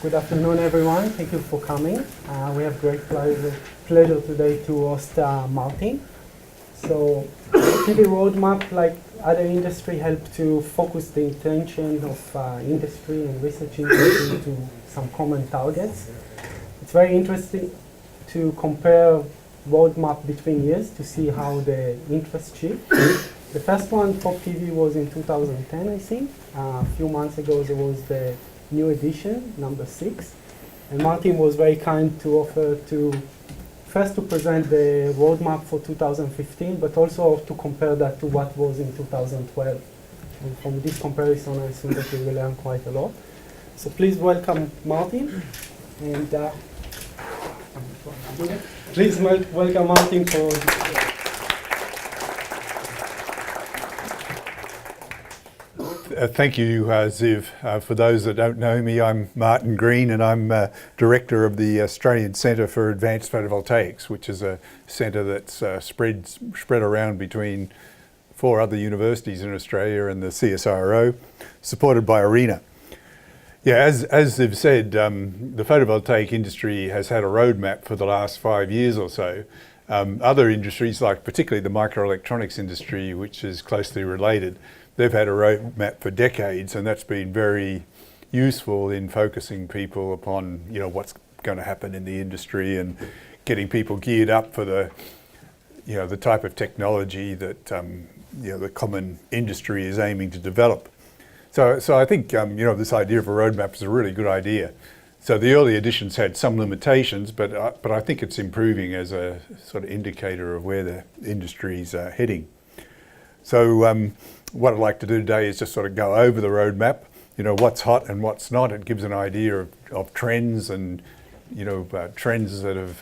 Good afternoon, everyone. Thank you for coming. We have great pleasure today to host Martin. So, PV roadmap, like other industry, help to focus the intention of industry and research industry to some common targets. It's very interesting to compare roadmap between years to see how the interest shift. The first one for PV was in 2010, I think. A few months ago, there was the new edition, number 6. And Martin was very kind to offer to, first to present the roadmap for 2015, but also to compare that to what was in 2012. And from this comparison, I think that we will learn quite a lot. So please welcome Martin. And please welcome Martin for... Thank you, Ziv. For those that don't know me, I'm Martin Green, and I'm Director of the Australian Centre for Advanced Photovoltaics, which is a centre that's spread around between 4 other universities in Australia and the CSIRO, supported by ARENA. Yeah, as Ziv said, the photovoltaic industry has had a roadmap for the last 5 years or so. Other industries, like particularly the microelectronics industry, which is closely related, they've had a roadmap for decades, and that's been very useful in focusing people upon, what's going to happen in the industry and getting people geared up for the, the type of technology that, the common industry is aiming to develop. So I think, this idea of a roadmap is a really good idea. So the early editions had some limitations, but I think it's improving as a sort of indicator of where the industry's heading. So what I'd like to do today is just sort of go over the roadmap, what's hot and what's not. It gives an idea of trends and, trends that have,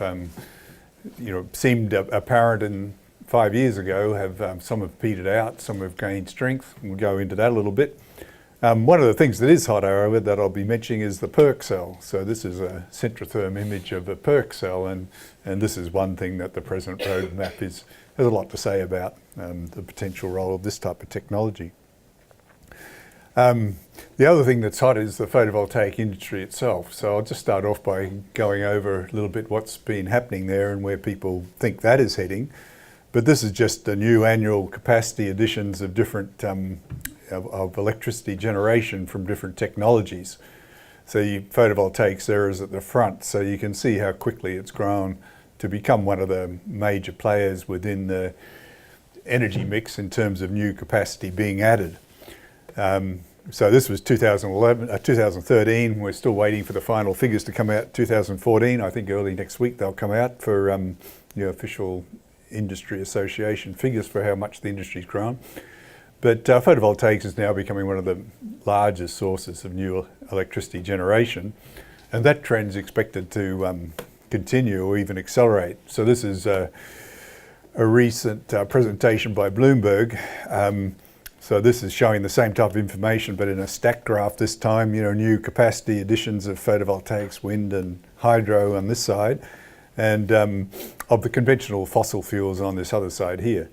seemed apparent in 5 years ago, have some have petered out, some have gained strength. We'll go into that a little bit. One of the things that is hot, however, that I'll be mentioning is the PERC cell. So this is a centrotherm image of a PERC cell, and this is one thing that the present roadmap has a lot to say about the potential role of this type of technology. The other thing that's hot is the photovoltaic industry itself. So I'll just start off by going over a little bit what's been happening there and where people think that is heading. But this is just the new annual capacity additions of different of electricity generation from different technologies. So photovoltaics there is at the front, so you can see how quickly it's grown to become one of the major players within the energy mix in terms of new capacity being added. So this was 2013. We're still waiting for the final figures to come out. 2014, I think early next week they'll come out for official industry association figures for how much the industry's grown. But photovoltaics is now becoming one of the largest sources of new electricity generation, and that trend is expected to continue or even accelerate. So this is a recent presentation by Bloomberg. So this is showing the same type of information, but in a stack graph this time, new capacity additions of photovoltaics, wind and hydro on this side, and of the conventional fossil fuels on this other side here.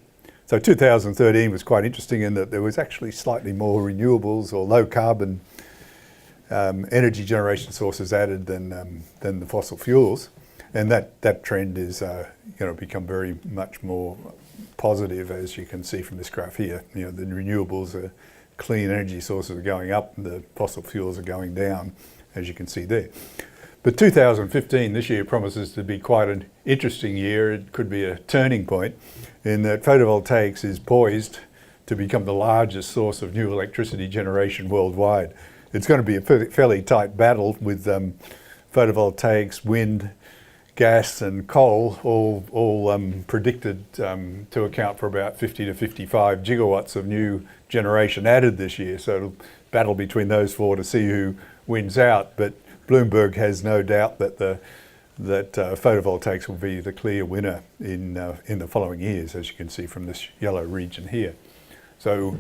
So 2013 was quite interesting in that there was actually slightly more renewables or low carbon energy generation sources added than the fossil fuels. And that trend is become very much more positive, as you can see from this graph here. The renewables, clean energy sources are going up, and the fossil fuels are going down, as you can see there. But 2015, this year, promises to be quite an interesting year. It could be a turning point in that photovoltaics is poised to become the largest source of new electricity generation worldwide. It's going to be a fairly tight battle with photovoltaics, wind, gas and coal all predicted to account for about 50 to 55 gigawatts of new generation added this year. So it'll battle between those 4 to see who wins out. But Bloomberg has no doubt that photovoltaics will be the clear winner in the following years, as you can see from this yellow region here. So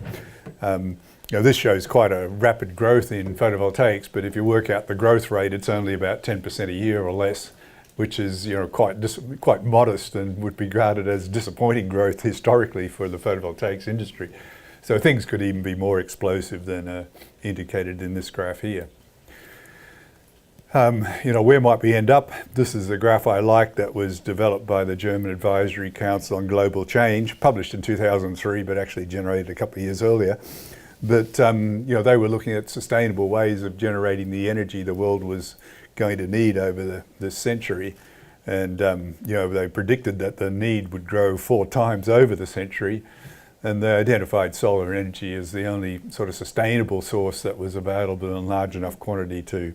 this shows quite a rapid growth in photovoltaics, but if you work out the growth rate, it's only about 10% a year or less, which is quite modest and would be regarded as disappointing growth historically for the photovoltaics industry. So things could even be more explosive than indicated in this graph here. Where might we end up? This is a graph I like that was developed by the German Advisory Council on Global Change, published in 2003, but actually generated a couple of years earlier. But they were looking at sustainable ways of generating the energy the world was going to need over this century. And they predicted that the need would grow 4 times over the century. And they identified solar energy as the only sort of sustainable source that was available in large enough quantity to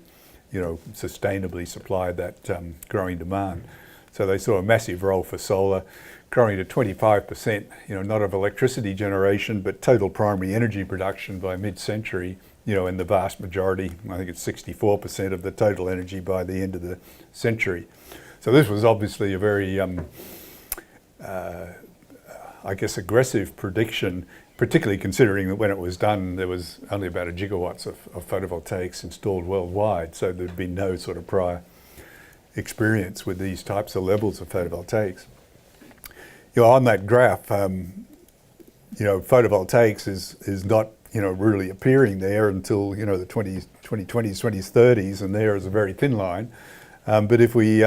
sustainably supply that growing demand. So they saw a massive role for solar, growing to 25%, not of electricity generation, but total primary energy production by mid-century, and the vast majority, I think it's 64% of the total energy by the end of the century. So this was obviously a very, aggressive prediction, particularly considering that when it was done, there was only about 1 gigawatts of photovoltaics installed worldwide. So there'd been no sort of prior experience with these types of levels of photovoltaics. On that graph, photovoltaics is not, really appearing there until, the 2020s, 2030s, and there is a very thin line. But if we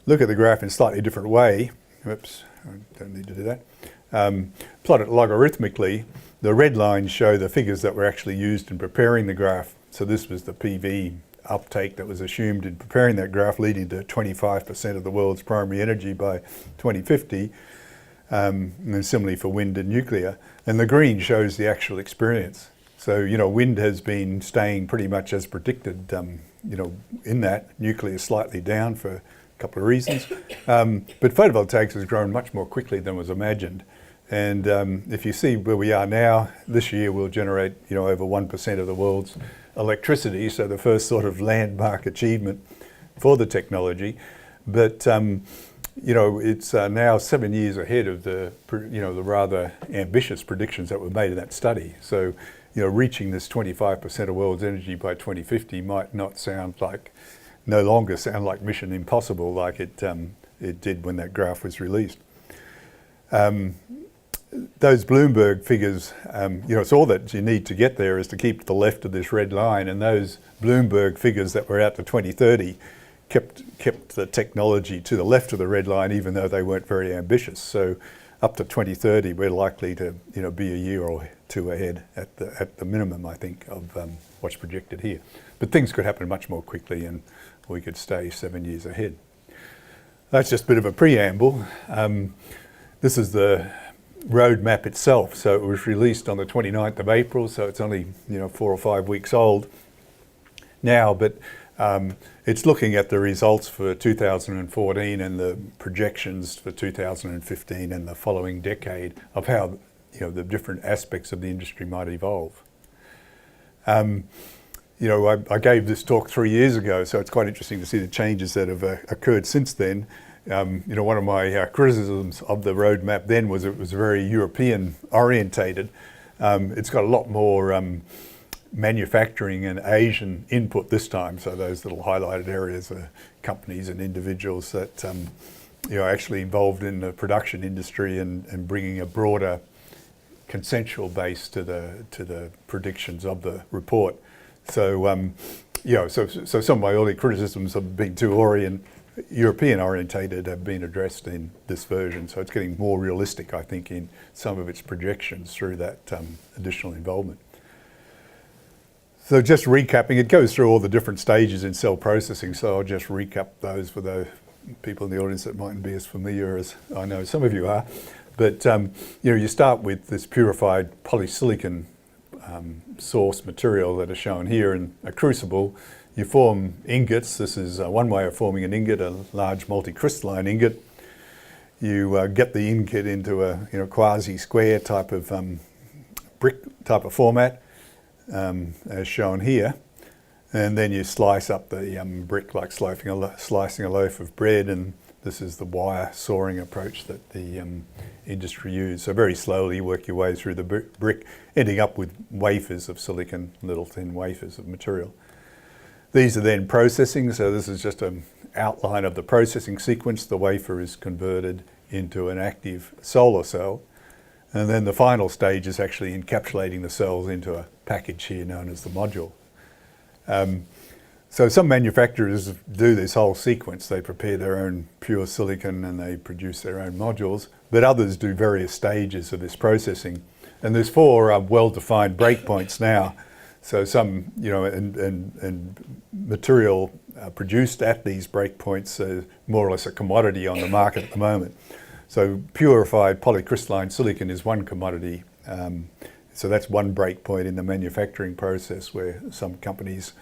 look at the graph in a slightly different way, oops, I don't need to do that. Plot it logarithmically, the red lines show the figures that were actually used in preparing the graph. So this was the PV uptake that was assumed in preparing that graph, leading to 25% of the world's primary energy by 2050, and similarly for wind and nuclear. And the green shows the actual experience. So, wind has been staying pretty much as predicted, in that. Nuclear slightly down for a couple of reasons. But photovoltaics has grown much more quickly than was imagined. And if you see where we are now, this year we'll generate, over 1% of the world's electricity, so the first sort of landmark achievement for the technology. But, it's now 7 years ahead of the rather ambitious predictions that were made in that study. So, reaching this 25% of world's energy by 2050 might no longer sound like mission impossible like it did when that graph was released. Those Bloomberg figures, it's all that you need to get there is to keep to the left of this red line, and those Bloomberg figures that were out to 2030 kept the technology to the left of the red line, even though they weren't very ambitious. So up to 2030, we're likely to be a year or 2 ahead at the minimum, I think, of what's projected here. But things could happen much more quickly, and we could stay 7 years ahead. That's just a bit of a preamble. This is the roadmap itself. So it was released on the 29th of April, so it's only 4 or 5 weeks old now, but it's looking at the results for 2014 and the projections for 2015 and the following decade of how the different aspects of the industry might evolve. I gave this talk 3 years ago, so it's quite interesting to see the changes that have occurred since then. One of my criticisms of the roadmap then was it was very European orientated. It's got a lot more manufacturing and Asian input this time. So those little highlighted areas are companies and individuals that actually involved in the production industry and bringing a broader consensual base to the predictions of the report. So so some of my early criticisms of being too European orientated have been addressed in this version. So it's getting more realistic, I think, in some of its projections through that additional involvement. So just recapping, it goes through all the different stages in cell processing. So I'll just recap those for the people in the audience that mightn't be as familiar as I know some of you are. But you start with this purified polysilicon source material that is shown here in a crucible. You form ingots. This is one way of forming an ingot, a large multicrystalline ingot. You get the ingot into a quasi-square type of brick type of format, as shown here, and then you slice up the brick like slicing a loaf of bread, and this is the wire sawing approach that the industry used. So very slowly you work your way through the brick, ending up with wafers of silicon, little thin wafers of material. These are then processing, so this is just an outline of the processing sequence. The wafer is converted into an active solar cell, and then the final stage is actually encapsulating the cells into a package here known as the module. So some manufacturers do this whole sequence. They prepare their own pure silicon and they produce their own modules, but others do various stages of this processing. And there's 4 well-defined breakpoints now. So some, and material produced at these breakpoints is more or less a commodity on the market at the moment. So purified polycrystalline silicon is one commodity. So that's one breakpoint in the manufacturing process where some companies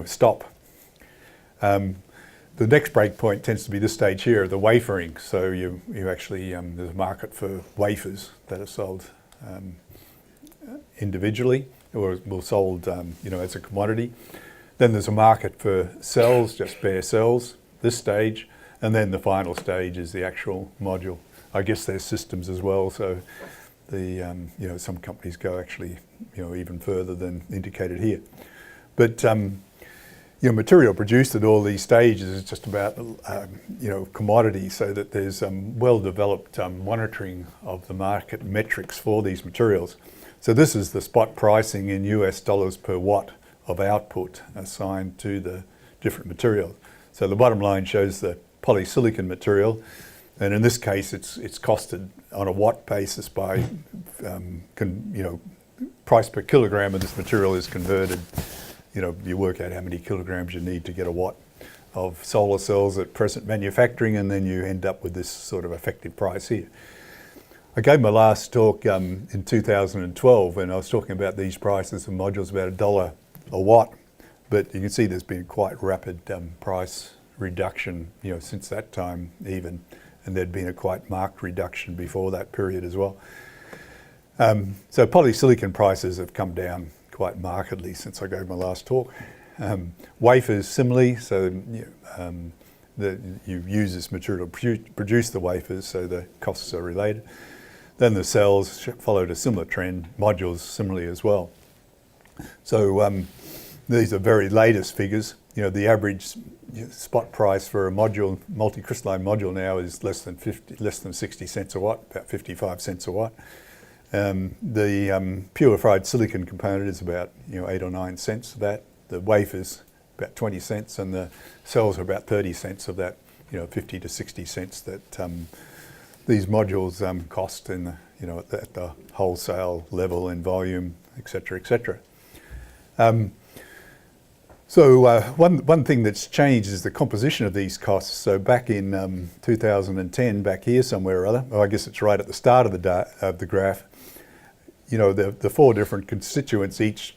stop. The next breakpoint tends to be this stage here, the wafering. So you actually, there's a market for wafers that are sold individually or sold, as a commodity. Then there's a market for cells, just bare cells, this stage. And then the final stage is the actual module. I guess there's systems as well. So some companies go actually, even further than indicated here. But material produced at all these stages is just about, commodity, so that there's well-developed monitoring of the market metrics for these materials. So this is the spot pricing in US dollars per watt of output assigned to the different materials. So the bottom line shows the polysilicon material, and in this case, it's costed on a watt basis by, price per kilogram of this material is converted. You work out how many kilograms you need to get a watt of solar cells at present manufacturing, and then you end up with this sort of effective price here. I gave my last talk in 2012, and I was talking about these prices of modules about $1 a watt, but you can see there's been quite rapid price reduction, since that time even, and there'd been a quite marked reduction before that period as well. So polysilicon prices have come down quite markedly since I gave my last talk. Wafers similarly, so you use this material to produce the wafers, so the costs are related. Then the cells followed a similar trend, modules similarly as well. So these are very latest figures. The average spot price for a module, multicrystalline module now is less than 60 cents a watt, about 55 cents a watt. The purified silicon component is about 8 or 9 cents of that. The wafers about 20 cents, and the cells are about 30 cents of that 50 to 60 cents that these modules cost in at the wholesale level in volume, etc., etc. So one thing that's changed is the composition of these costs. So back in 2010, back here somewhere or other, I guess it's right at the start of the graph, the 4 different constituents each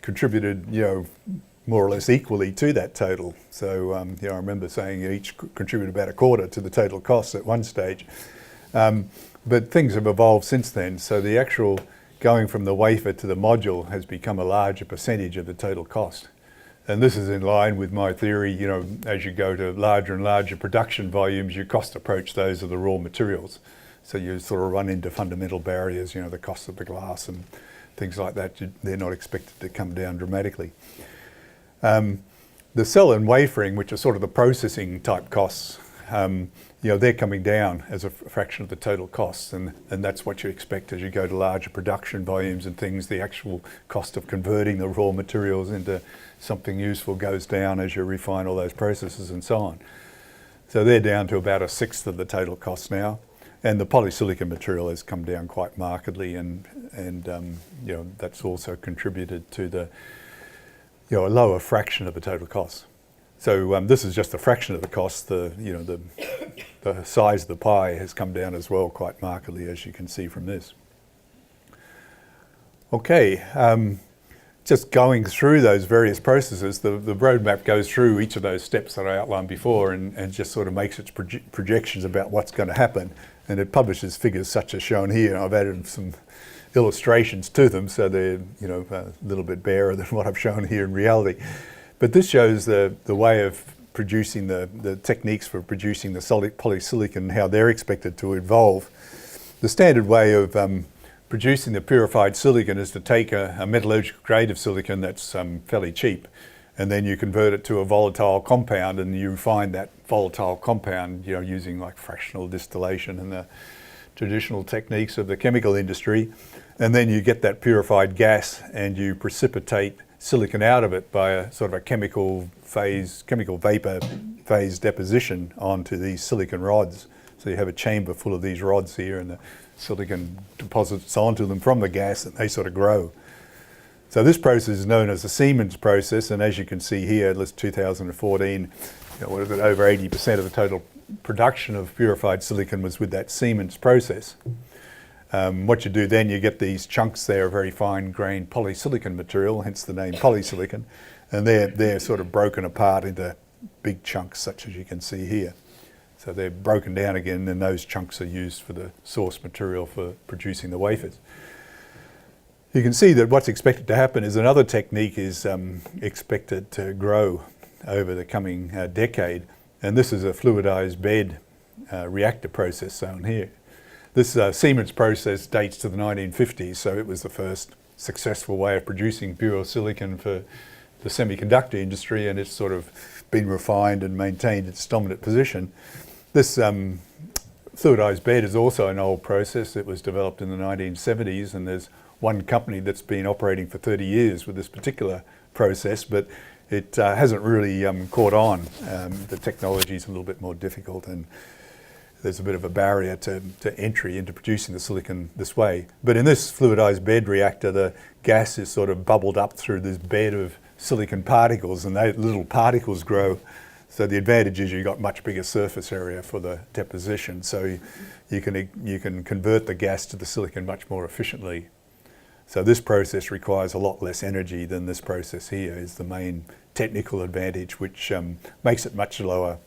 contributed, more or less equally to that total. So I remember saying each contributed about a quarter to the total costs at one stage. But things have evolved since then. So the actual going from the wafer to the module has become a larger percentage of the total cost. And this is in line with my theory, as you go to larger and larger production volumes, your costs approach those of the raw materials. So you sort of run into fundamental barriers, the cost of the glass and things like that. They're not expected to come down dramatically. The cell and wafering, which are sort of the processing type costs, they're coming down as a fraction of the total costs, and that's what you expect as you go to larger production volumes and things. The actual cost of converting the raw materials into something useful goes down as you refine all those processes and so on. So they're down to about 1/6 of the total cost now, and the polysilicon material has come down quite markedly, and that's also contributed to the a lower fraction of the total cost. So this is just a fraction of the cost. The size of the pie has come down as well quite markedly, as you can see from this. Okay, just going through those various processes, the roadmap goes through each of those steps that I outlined before, and just sort of makes its projections about what's going to happen, and it publishes figures such as shown here. I've added some illustrations to them, so they're a little bit barer than what I've shown here in reality. But this shows the way of producing the techniques for producing the solid polysilicon and how they're expected to evolve. The standard way of producing the purified silicon is to take a metallurgical grade of silicon that's fairly cheap, and then you convert it to a volatile compound, and you refine that volatile compound using like fractional distillation and the traditional techniques of the chemical industry. And then you get that purified gas and you precipitate silicon out of it by a sort of a chemical vapor phase deposition onto these silicon rods. So you have a chamber full of these rods here, and the silicon deposits onto them from the gas, and they sort of grow. So this process is known as the Siemens process, and as you can see here, this 2014, what is it, over 80% of the total production of purified silicon was with that Siemens process. What you do then, you get these chunks there, very fine grained polysilicon material, hence the name polysilicon, and they're sort of broken apart into big chunks such as you can see here. So they're broken down again, and those chunks are used for the source material for producing the wafers. You can see that what's expected to happen is another technique is expected to grow over the coming decade, and this is a fluidized bed reactor process shown here. This Siemens process dates to the 1950s, so it was the first successful way of producing pure silicon for the semiconductor industry, and it's sort of been refined and maintained its dominant position. This fluidized bed is also an old process. It was developed in the 1970s, and there's one company that's been operating for 30 years with this particular process, but it hasn't really caught on. The technology is a little bit more difficult, and there's a bit of a barrier to entry into producing the silicon this way. But in this fluidized bed reactor, the gas is sort of bubbled up through this bed of silicon particles, and those little particles grow. So the advantage is you've got much bigger surface area for the deposition, so you can convert the gas to the silicon much more efficiently. So this process requires a lot less energy than this process here is the main technical advantage, which makes it much lower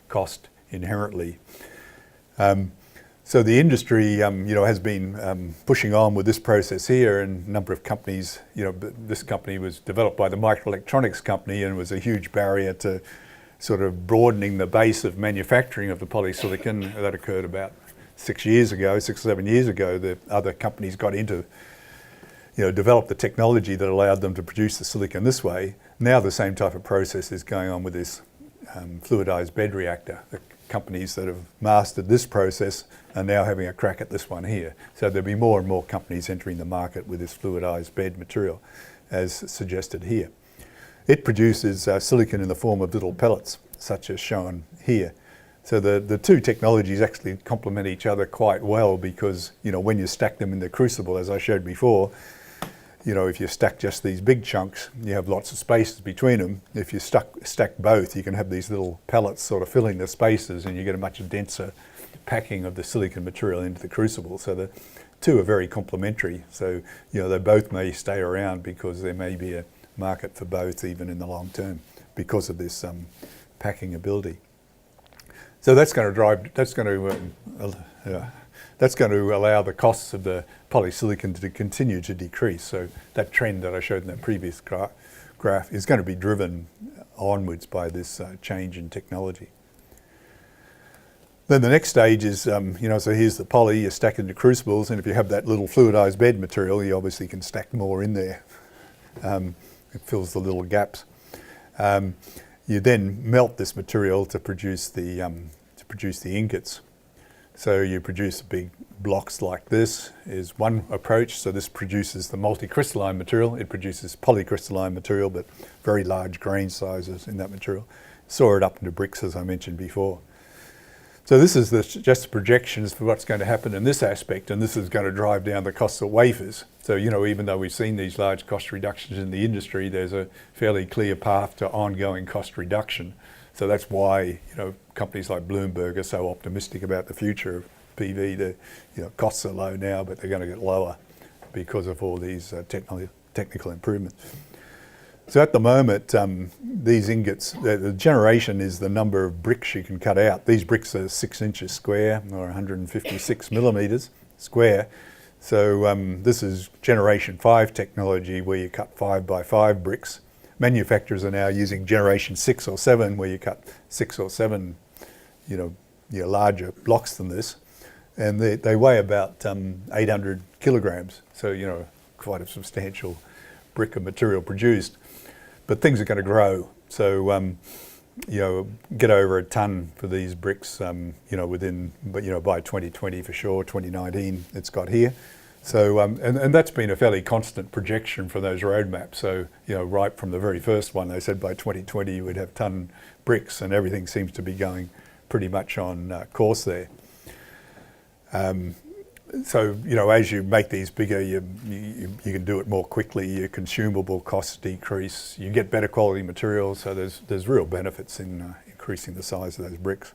cost inherently. So the industry has been pushing on with this process here, and a number of companies, this company was developed by the microelectronics company and was a huge barrier to sort of broadening the base of manufacturing of the polysilicon. That occurred about 6 or 7 years ago. The other companies got into developed the technology that allowed them to produce the silicon this way. Now the same type of process is going on with this fluidized bed reactor. The companies that have mastered this process are now having a crack at this one here. So there'll be more and more companies entering the market with this fluidized bed material, as suggested here. It produces silicon in the form of little pellets, such as shown here. So the two technologies actually complement each other quite well, because when you stack them in the crucible, as I showed before, if you stack just these big chunks, you have lots of spaces between them. If you stack both, you can have these little pellets sort of filling the spaces, and you get a much denser packing of the silicon material into the crucible. So the two are very complementary. So they both may stay around because there may be a market for both even in the long term because of this packing ability. So that's going to allow the costs of the polysilicon to continue to decrease. So that trend that I showed in that previous graph is going to be driven onwards by this change in technology. Then the next stage is, so here's the poly, you stack it into crucibles, and if you have that little fluidized bed material, you obviously can stack more in there. It fills the little gaps. You then melt this material to produce the ingots. So you produce big blocks like this is one approach. So this produces the multicrystalline material. It produces polycrystalline material, but very large grain sizes in that material. Saw it up into bricks, as I mentioned before. So this is just projections for what's going to happen in this aspect, and this is going to drive down the costs of wafers. So, even though we've seen these large cost reductions in the industry, there's a fairly clear path to ongoing cost reduction. So that's why, companies like Bloomberg are so optimistic about the future of PV. The costs are low now, but they're going to get lower because of all these technical improvements. So at the moment, these ingots, the generation is the number of bricks you can cut out. These bricks are 6 inches square, or 156 millimeters square. So this is generation 5 technology, where you cut 5 by 5 bricks. Manufacturers are now using generation 6 or 7, where you cut 6 or 7, larger blocks than this. And they weigh about 800 kilograms. So, quite a substantial brick of material produced. But things are going to grow. So, get over a ton for these bricks, by 2020 for sure, 2019 it's got here. So, and that's been a fairly constant projection for those roadmaps. So, right from the very first one, they said by 2020 you would have ton bricks, and everything seems to be going pretty much on course there. So, as you make these bigger, you can do it more quickly, your consumable costs decrease, you get better quality materials, so there's real benefits in increasing the size of those bricks.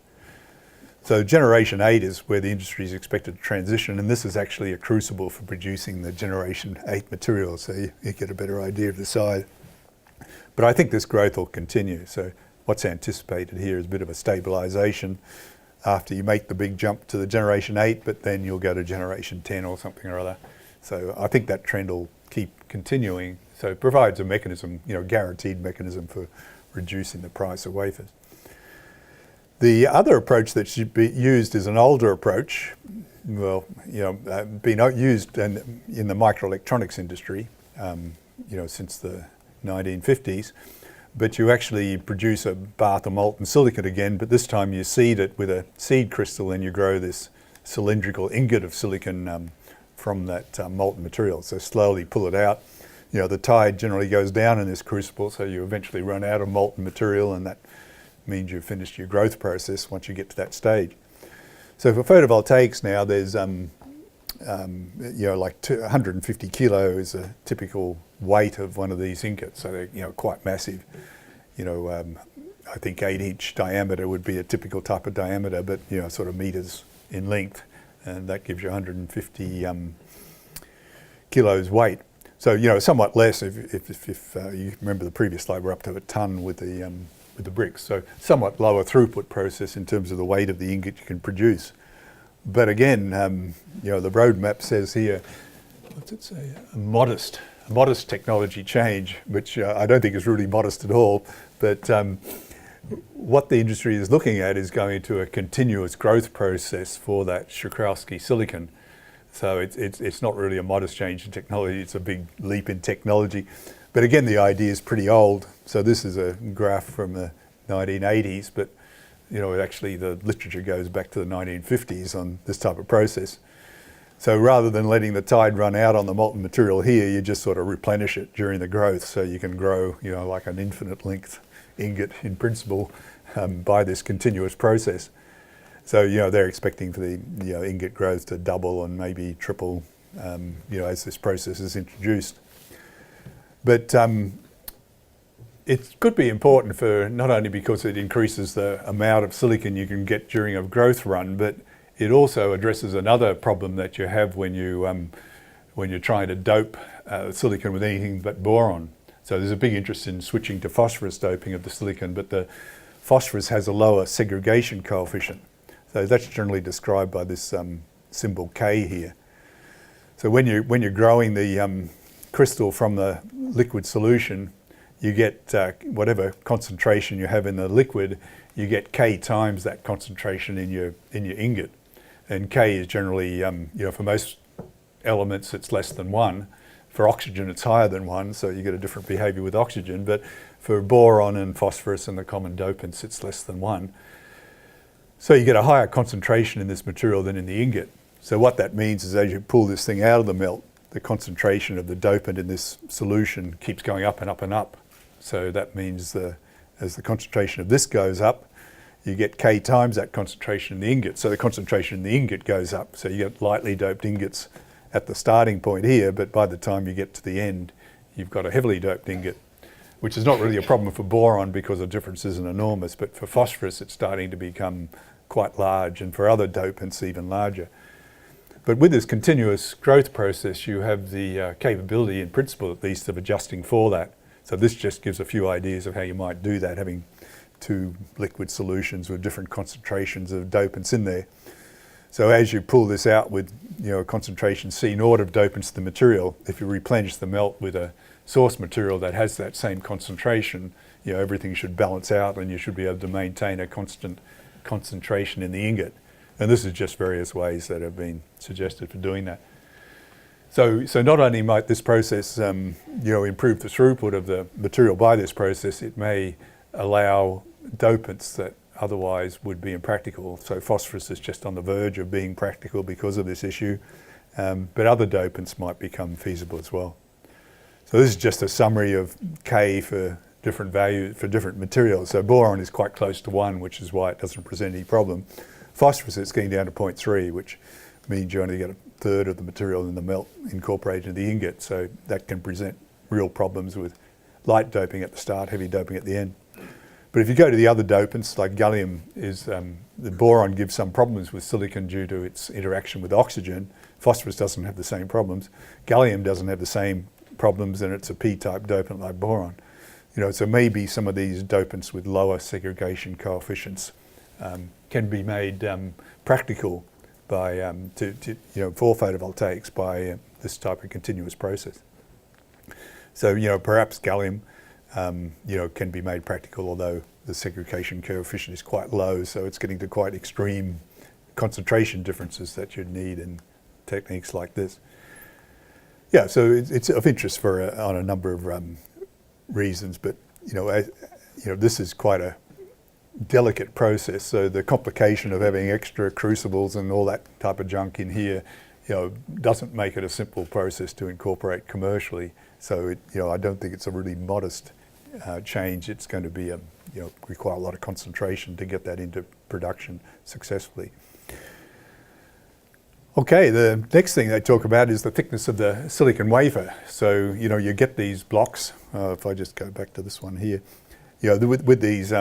So Generation 8 is where the industry is expected to transition, and this is actually a crucible for producing the Generation 8 materials, so you get a better idea of the size. But I think this growth will continue, so what's anticipated here is a bit of a stabilisation after you make the big jump to the Generation 8, but then you'll go to Generation 10 or something or other. So I think that trend will keep continuing, so it provides a mechanism, guaranteed mechanism for reducing the price of wafers. The other approach that should be used is an older approach, been used in the microelectronics industry, since the 1950s. But you actually produce a bath of molten silicon again, but this time you seed it with a seed crystal and you grow this cylindrical ingot of silicon from that molten material. So slowly pull it out. The tide generally goes down in this crucible, so you eventually run out of molten material, and that means you've finished your growth process once you get to that stage. So for photovoltaics now, there's like 150 kilo is a typical weight of one of these ingots, so they're quite massive. I think 8-inch diameter would be a typical type of diameter, but sort of meters in length, and that gives you 150 kilos weight. So somewhat less if you remember the previous slide, we're up to a ton with the bricks. So somewhat lower throughput process in terms of the weight of the ingot you can produce. But again, the roadmap says here, what's it say? A modest technology change, which I don't think is really modest at all. But what the industry is looking at is going to a continuous growth process for that Czochralski silicon. So it's not really a modest change in technology, it's a big leap in technology. But again, the idea is pretty old. So this is a graph from the 1980s, but actually the literature goes back to the 1950s on this type of process. So rather than letting the tide run out on the molten material here, you just sort of replenish it during the growth, so you can grow, like an infinite length ingot in principle by this continuous process. So they're expecting for the ingot growth to double and maybe triple, as this process is introduced. But it could be important for not only because it increases the amount of silicon you can get during a growth run, but it also addresses another problem that you have when you're trying to dope silicon with anything but boron. So there's a big interest in switching to phosphorus doping of the silicon, but the phosphorus has a lower segregation coefficient. So that's generally described by this symbol K here. So when you're growing the crystal from the liquid solution, you get whatever concentration you have in the liquid, you get K times that concentration in your ingot. And K is generally, for most elements it's less than 1. For oxygen it's higher than 1, so you get a different behaviour with oxygen. But for boron and phosphorus and the common dopants, it's less than 1. So you get a higher concentration in this material than in the ingot. So what that means is as you pull this thing out of the melt, the concentration of the dopant in this solution keeps going up and up and up. So that means as the concentration of this goes up, you get K times that concentration in the ingot. So the concentration in the ingot goes up. So you get lightly doped ingots at the starting point here, but by the time you get to the end, you've got a heavily doped ingot, which is not really a problem for boron because the difference isn't enormous, but for phosphorus it's starting to become quite large, and for other dopants even larger. But with this continuous growth process, you have the capability, in principle at least, of adjusting for that. So this just gives a few ideas of how you might do that, having two liquid solutions with different concentrations of dopants in there. So as you pull this out with a concentration C0 of dopants to the material, if you replenish the melt with a source material that has that same concentration, everything should balance out and you should be able to maintain a constant concentration in the ingot. And this is just various ways that have been suggested for doing that. So not only might this process improve the throughput of the material by this process, it may allow dopants that otherwise would be impractical. So phosphorus is just on the verge of being practical because of this issue. but other dopants might become feasible as well. So this is just a summary of K for different values, for different materials. So boron is quite close to 1, which is why it doesn't present any problem. Phosphorus, it's getting down to 0.3, which means you only get a third of the material in the melt incorporated into the ingot. So that can present real problems with light doping at the start, heavy doping at the end. But if you go to the other dopants, like gallium, the boron gives some problems with silicon due to its interaction with oxygen. Phosphorus doesn't have the same problems. Gallium doesn't have the same problems, and it's a p-type dopant like boron. So maybe some of these dopants with lower segregation coefficients can be made practical by for photovoltaics by this type of continuous process. So perhaps gallium can be made practical, although the segregation coefficient is quite low, so it's getting to quite extreme concentration differences that you'd need in techniques like this. Yeah, so it's of interest on a number of reasons, but this is quite a delicate process. So the complication of having extra crucibles and all that type of junk in here, doesn't make it a simple process to incorporate commercially. So I don't think it's a really modest change. It's going to be require a lot of concentration to get that into production successfully. Okay, the next thing they talk about is the thickness of the silicon wafer. So you get these blocks. If I just go back to this one here, with these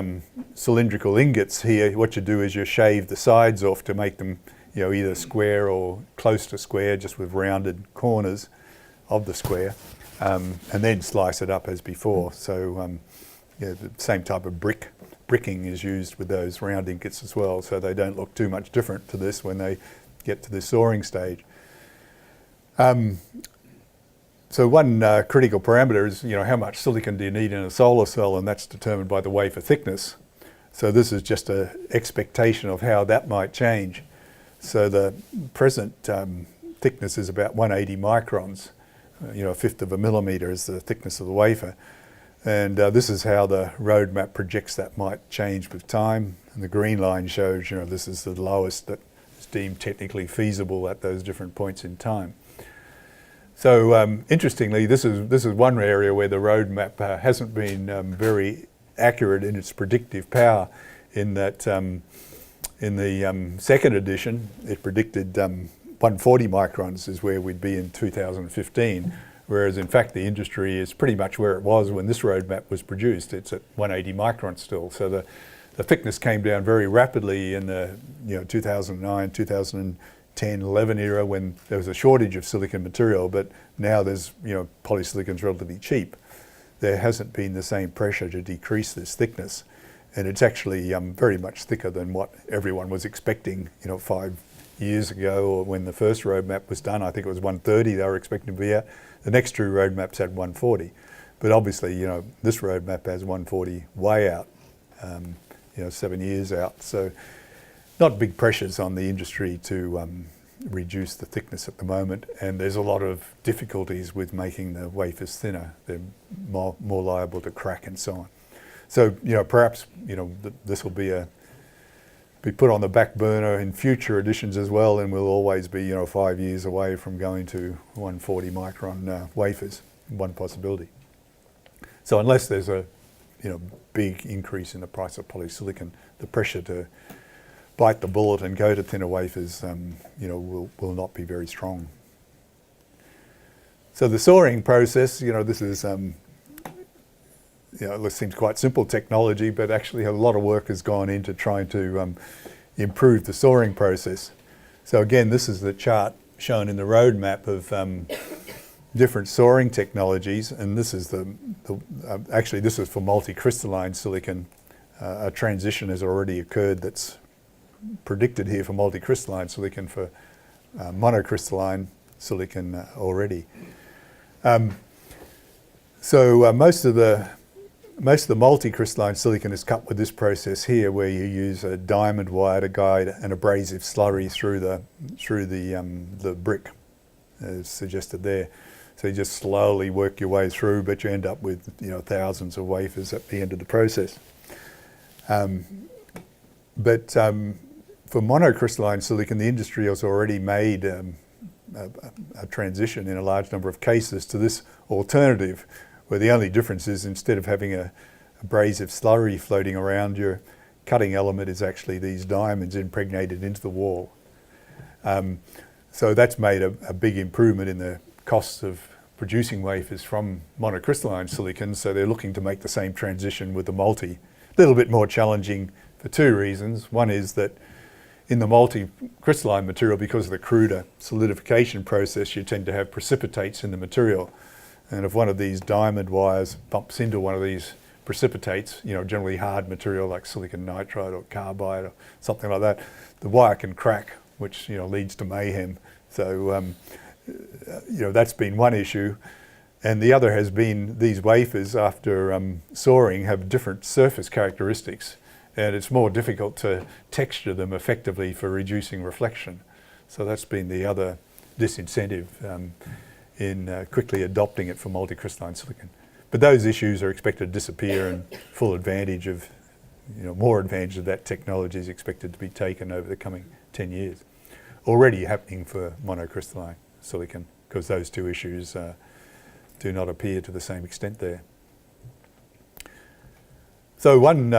cylindrical ingots here, what you do is you shave the sides off to make them either square or close to square, just with rounded corners of the square, and then slice it up as before. So the same type of bricking is used with those round ingots as well, so they don't look too much different to this when they get to the soaring stage. So one critical parameter is how much silicon do you need in a solar cell, and that's determined by the wafer thickness. So this is just an expectation of how that might change. So the present thickness is about 180 microns, a fifth of a millimeter is the thickness of the wafer. And this is how the roadmap projects that might change with time. And the green line shows, this is the lowest that is deemed technically feasible at those different points in time. So interestingly, this is one area where the roadmap hasn't been very accurate in its predictive power, in that in the second edition, it predicted 140 microns is where we'd be in 2015, whereas in fact the industry is pretty much where it was when this roadmap was produced. It's at 180 microns still. So the thickness came down very rapidly in the 2009, 2010, 11 era, when there was a shortage of silicon material, but now there's polysilicon's relatively cheap. There hasn't been the same pressure to decrease this thickness, and it's actually very much thicker than what everyone was expecting 5 years ago, or when the first roadmap was done. I think it was 130 they were expecting to be out. The next two roadmaps had 140, but obviously this roadmap has 140 way out, 7 years out. So not big pressures on the industry to reduce the thickness at the moment, and there's a lot of difficulties with making the wafers thinner. They're more liable to crack and so on. So perhaps this will be put on the back burner in future editions as well, and we'll always be 5 years away from going to 140 micron wafers. One possibility. So unless there's a big increase in the price of polysilicon, the pressure to bite the bullet and go to thinner wafers will not be very strong. So the soaring process, this is it seems quite simple technology, but actually a lot of work has gone into trying to improve the soaring process. So again, this is the chart shown in the roadmap of different soaring technologies, and this is actually this is for multicrystalline silicon. A transition has already occurred that's predicted here for multicrystalline silicon, for monocrystalline silicon already. So most of the multicrystalline silicon is cut with this process here, where you use a diamond wire to guide an abrasive slurry through the brick, as suggested there. So you just slowly work your way through, but you end up with thousands of wafers at the end of the process. But for monocrystalline silicon, the industry has already made a transition in a large number of cases to this alternative, where the only difference is instead of having a abrasive slurry floating around, your cutting element is actually these diamonds impregnated into the wall. So that's made a big improvement in the costs of producing wafers from monocrystalline silicon, so they're looking to make the same transition with the multi. A little bit more challenging for two reasons. One is that in the multi-crystalline material, because of the cruder solidification process, you tend to have precipitates in the material. And if one of these diamond wires bumps into one of these precipitates, generally hard material like silicon nitride or carbide or something like that, the wire can crack, which leads to mayhem. So that's been one issue. And the other has been these wafers, after soaring, have different surface characteristics, and it's more difficult to texture them effectively for reducing reflection. So that's been the other disincentive in quickly adopting it for multicrystalline silicon. But those issues are expected to disappear, and full advantage of, more advantage of that technology is expected to be taken over the coming 10 years. Already happening for monocrystalline silicon, because those two issues do not appear to the same extent there. So one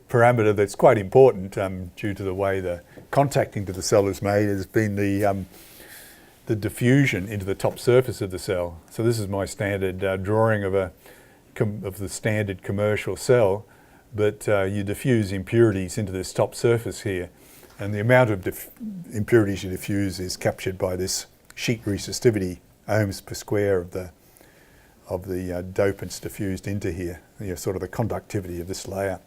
parameter that's quite important due to the way the contacting to the cell is made has been the diffusion into the top surface of the cell. So this is my standard drawing of the standard commercial cell, but you diffuse impurities into this top surface here, and the amount of impurities you diffuse is captured by this sheet resistivity, ohms per square of the dopants diffused into here, sort of the conductivity of this layer.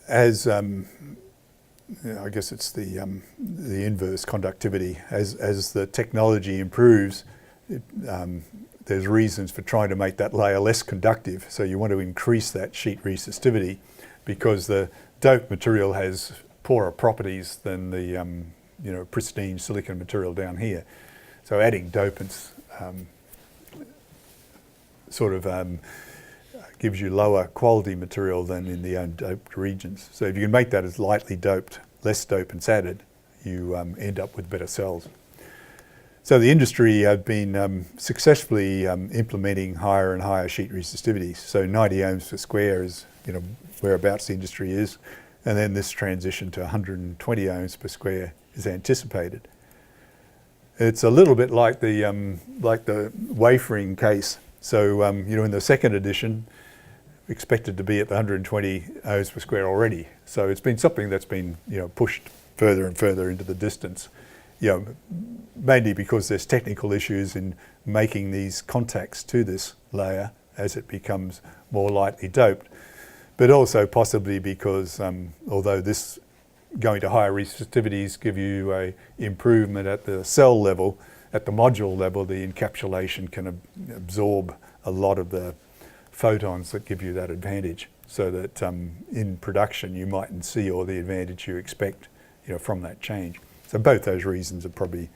As I guess it's the inverse conductivity. As the technology improves, there's reasons for trying to make that layer less conductive. So you want to increase that sheet resistivity, because the doped material has poorer properties than the pristine silicon material down here. So adding dopants gives you lower quality material than in the undoped regions. So if you can make that as lightly doped, less dopants added, you end up with better cells. So the industry have been successfully implementing higher and higher sheet resistivities. So 90 ohms per square is whereabouts the industry is, and then this transition to 120 ohms per square is anticipated. It's a little bit like the wafering case. So in the second edition, expected to be at the 120 ohms per square already. So it's been something that's been pushed further and further into the distance. Mainly because there's technical issues in making these contacts to this layer as it becomes more lightly doped, but also possibly because although this going to higher resistivities give you a improvement at the cell level, at the module level, the encapsulation can absorb a lot of the photons that give you that advantage, so that in production you mightn't see all the advantage you expect from that change. So both those reasons are probably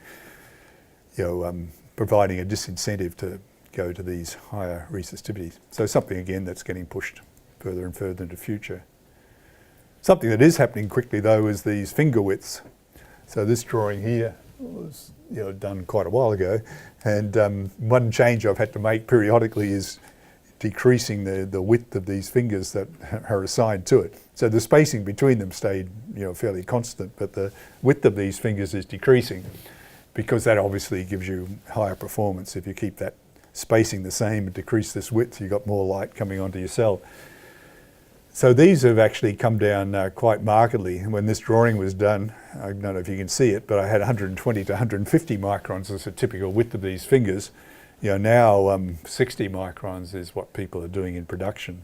providing a disincentive to go to these higher resistivities. So something again that's getting pushed further and further into the future. Something that is happening quickly though is these finger widths. So this drawing here was done quite a while ago, and one change I've had to make periodically is decreasing the width of these fingers that are assigned to it. So the spacing between them stayed fairly constant, but the width of these fingers is decreasing, because that obviously gives you higher performance. If you keep that spacing the same and decrease this width, you've got more light coming onto your cell. So these have actually come down quite markedly. And when this drawing was done, I don't know if you can see it, but I had 120 to 150 microns as a typical width of these fingers. Now 60 microns is what people are doing in production.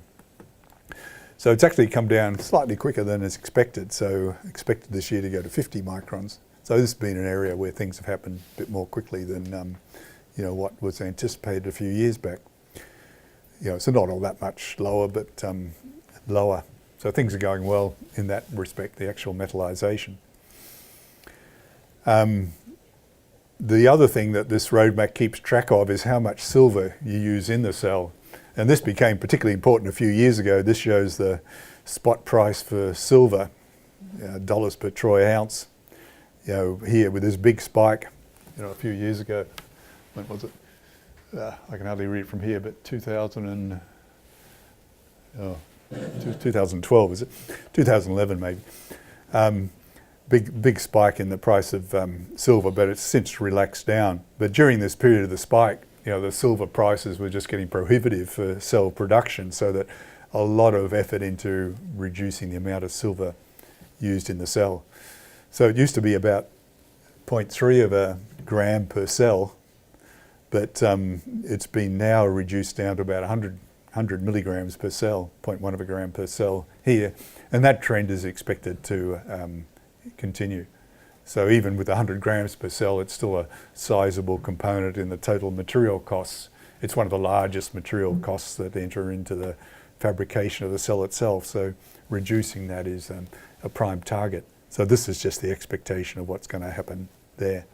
So it's actually come down slightly quicker than is expected. So expected this year to go to 50 microns. So this has been an area where things have happened a bit more quickly than what was anticipated a few years back. So not all that much lower, but lower. So things are going well in that respect, the actual metallization. The other thing that this roadmap keeps track of is how much silver you use in the cell. And this became particularly important a few years ago. This shows the spot price for silver dollars per troy ounce. Here with this big spike, a few years ago. When was it? I can hardly read it from here, but 2012 is it? 2011 maybe. Big spike in the price of silver, but it's since relaxed down. But during this period of the spike, the silver prices were just getting prohibitive for cell production, so that a lot of effort into reducing the amount of silver used in the cell. So it used to be about 0.3 of a gram per cell, but it's been now reduced down to about 100 milligrams per cell, 0.1 of a gram per cell here, and that trend is expected to continue. So even with 100 grams per cell, it's still a sizable component in the total material costs. It's one of the largest material costs that enter into the fabrication of the cell itself, so reducing that is a prime target. So this is just the expectation of what's going to happen there.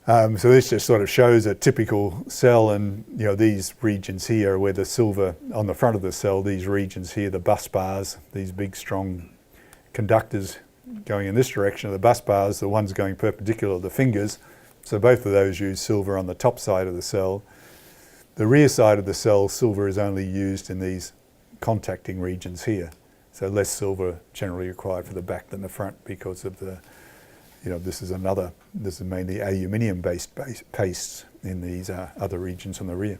So this just sort of shows a typical cell, and these regions here are where the silver on the front of the cell, these regions here, the bus bars, these big strong conductors going in this direction of the bus bars, the ones going perpendicular to the fingers. So both of those use silver on the top side of the cell. The rear side of the cell, silver is only used in these contacting regions here. So less silver generally required for the back than the front because of the, this is mainly aluminium-based pastes in these other regions on the rear.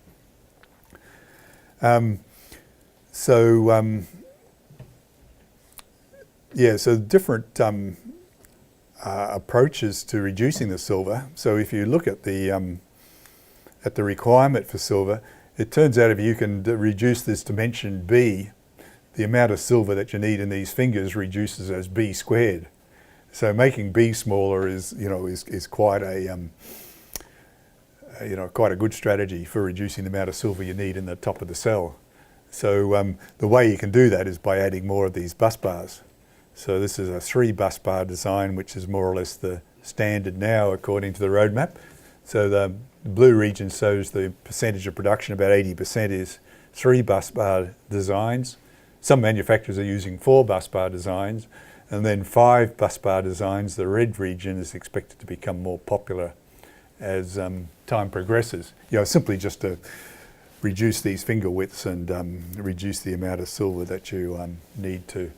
So different approaches to reducing the silver. So if you look at the requirement for silver, it turns out if you can reduce this dimension B, the amount of silver that you need in these fingers reduces as B squared. So making B smaller is quite a quite a good strategy for reducing the amount of silver you need in the top of the cell. So the way you can do that is by adding more of these bus bars. So this is a 3 bus bar design, which is more or less the standard now according to the roadmap. So the blue region shows the percentage of production, about 80% is 3 bus bar designs. Some manufacturers are using 4 bus bar designs, and then 5 bus bar designs. The red region is expected to become more popular as time progresses. Simply just to reduce these finger widths and reduce the amount of silver that you need to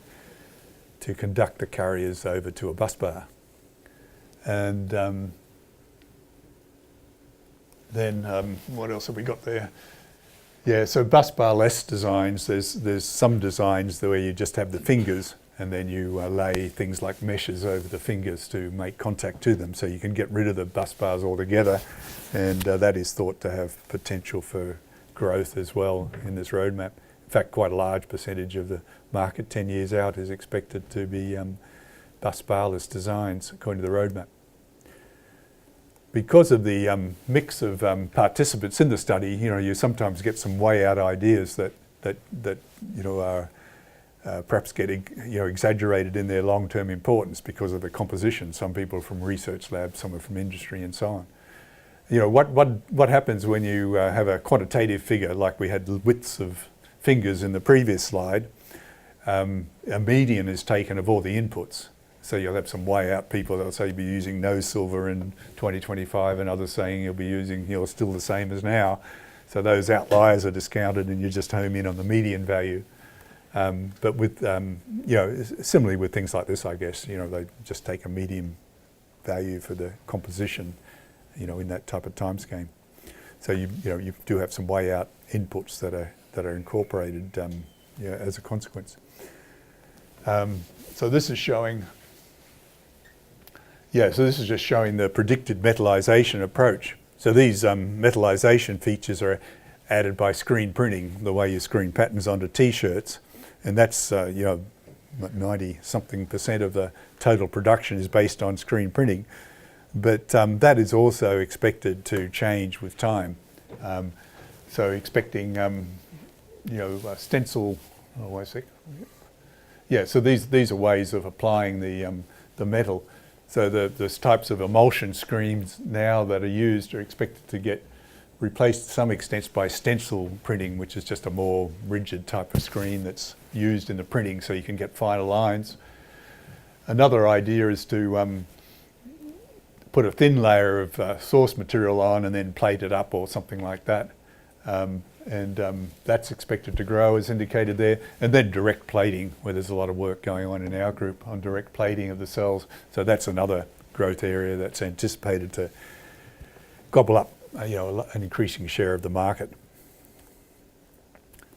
conduct the carriers over to a bus bar. And then what else have we got there? Yeah, so bus bar less designs, there's some designs where you just have the fingers and then you lay things like meshes over the fingers to make contact to them, so you can get rid of the bus bars altogether, and that is thought to have potential for growth as well in this roadmap. In fact, quite a large percentage of the market 10 years out is expected to be bus barless designs according to the roadmap. Because of the mix of participants in the study, you sometimes get some way out ideas that are perhaps getting exaggerated in their long-term importance because of the composition. Some people from research labs, some are from industry, and so on. What happens when you have a quantitative figure like we had widths of fingers in the previous slide? A median is taken of all the inputs. So you'll have some way out people that'll say you'll be using no silver in 2025, and others saying you'll be using still the same as now. So those outliers are discounted and you just home in on the median value. But with, similarly with things like this, I guess, they just take a median value for the composition, in that type of time scheme. So you do have some way out inputs that are incorporated as a consequence. So this is showing. So this is just showing the predicted metallization approach. So these metallization features are added by screen printing, the way you screen patterns onto T-shirts, and that's 90-something% of the total production is based on screen printing. But that is also expected to change with time. So expecting, stencil. Oh, wait a sec. Yeah, so these are ways of applying the metal. So the types of emulsion screens now that are used are expected to get replaced to some extent by stencil printing, which is just a more rigid type of screen that's used in the printing, so you can get finer lines. Another idea is to put a thin layer of source material on and then plate it up or something like that. That's expected to grow as indicated there. And then direct plating, where there's a lot of work going on in our group on direct plating of the cells. So that's another growth area that's anticipated to gobble up an increasing share of the market.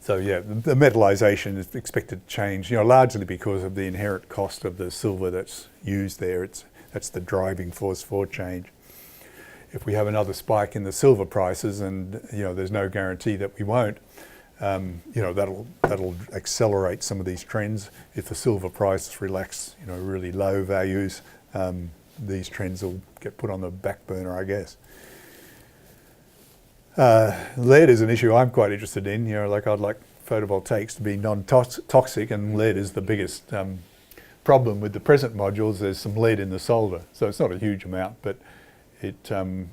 So yeah, the metallization is expected to change, largely because of the inherent cost of the silver that's used there. That's the driving force for change. If we have another spike in the silver prices, and there's no guarantee that we won't, that'll accelerate some of these trends. If the silver prices relax, really low values, these trends will get put on the back burner, I guess. Lead is an issue I'm quite interested in. I'd like photovoltaics to be non-toxic, and lead is the biggest problem with the present modules. There's some lead in the solder, so it's not a huge amount, but it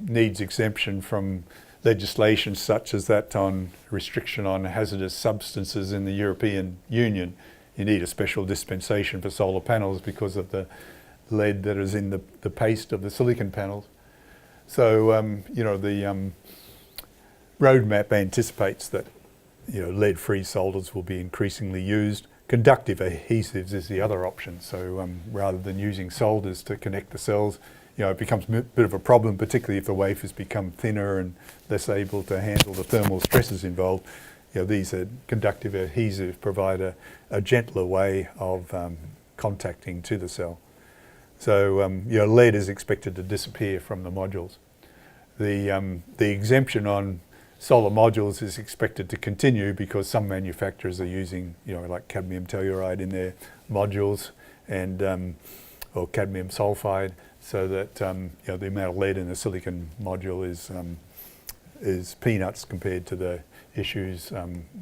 needs exemption from legislation such as that on restriction on hazardous substances in the European Union. You need a special dispensation for solar panels because of the lead that is in the paste of the silicon panels. So, the roadmap anticipates that lead-free solders will be increasingly used. Conductive adhesives is the other option. So rather than using solders to connect the cells, it becomes a bit of a problem, particularly if the wafers become thinner and less able to handle the thermal stresses involved. These conductive adhesives provide a gentler way of contacting to the cell. So lead is expected to disappear from the modules. The exemption on solar modules is expected to continue because some manufacturers are using, like cadmium telluride in their modules and or cadmium sulfide, so that the amount of lead in the silicon module is peanuts compared to the issues